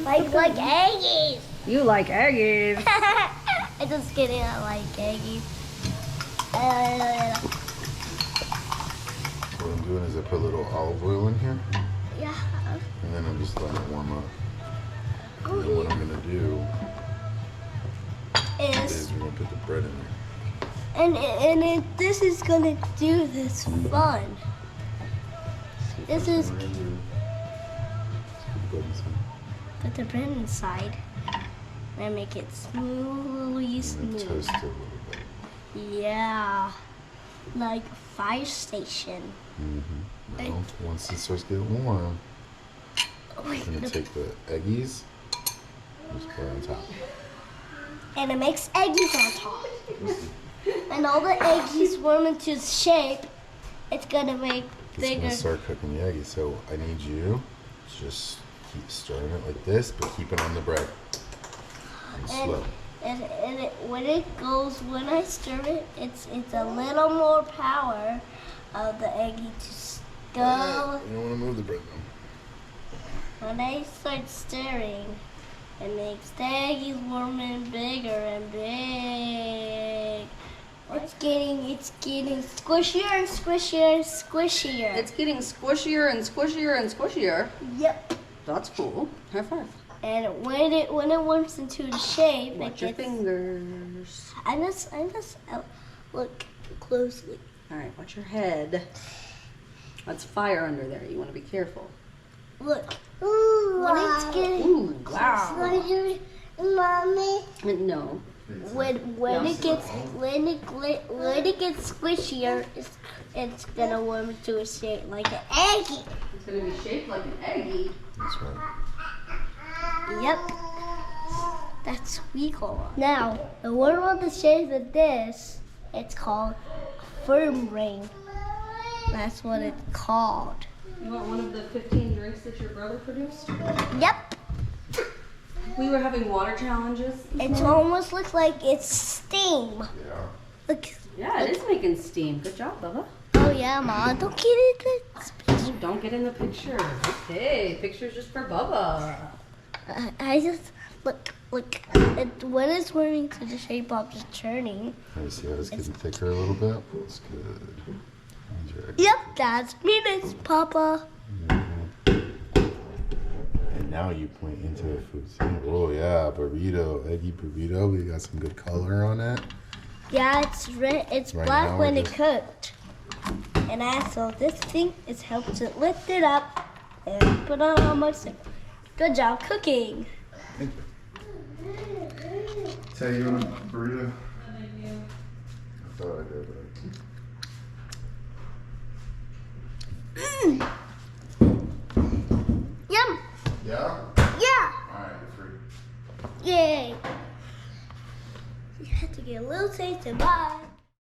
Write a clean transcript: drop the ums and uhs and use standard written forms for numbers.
like eggies. You like eggies. I'm just kidding, I like eggies. What I'm doing is I put a little olive oil in here. Yeah. And then I'm just letting it warm up. And then what I'm gonna do is we're gonna put the bread in there. This is gonna do this fun. This is put the bread inside and make it smoothly smooth. Toast it a little bit. Yeah, like fire station. Well, once it starts getting warm, I'm gonna take the eggies and just put it on top. And it makes eggies on top. And all the eggies warm into shape. It's gonna make It's bigger. gonna start cooking the eggies. So I need you to just keep stirring it like this, but keep it on the bread. And slow. When I stir it, it's a little more power of the eggie to go. You don't want to move the bread though. When I start stirring, it makes the eggies warm and bigger and big. It's getting squishier and squishier and squishier. It's getting squishier and squishier and squishier. Yep. That's cool. High five. And when it warms into the shape, Watch your fingers. I just look closely. All right, watch your head. That's fire under there. You want to be careful. Look. Ooh, when it's getting Ooh, wow. Mommy. No. When it gets squishier, it's gonna warm into a shape like an eggie. It's gonna be shaped like an eggie. That's right. Yep. That's what we call it. Now, the one with the shape of this, it's called a firm ring. That's what it's called. You want one of the 15 drinks that your brother produced? Yep. We were having water challenges. It almost looks like it's steam. Yeah. Look. Yeah, it is making steam. Good job, Bubba. Oh yeah, Mom. Don't get it. Oh, don't get in the picture. Okay, picture's just for Bubba. I just look. When it's warming to the shape of just turning. You see how it's getting thicker a little bit? That's good. Yep, that's Venus, Papa. And now you point into the food. Oh yeah, burrito, eggy burrito. We got some good color on it. Yeah, it's red. It's Right black now when we're it cooked. And also this thing is helps it lift it up and put on how much. Good job cooking. Thank you. Tell you want a burrito? I thought I did, but Yum. yeah? Yeah. Alright, you're free. Yay. You have to get a little taste and bye.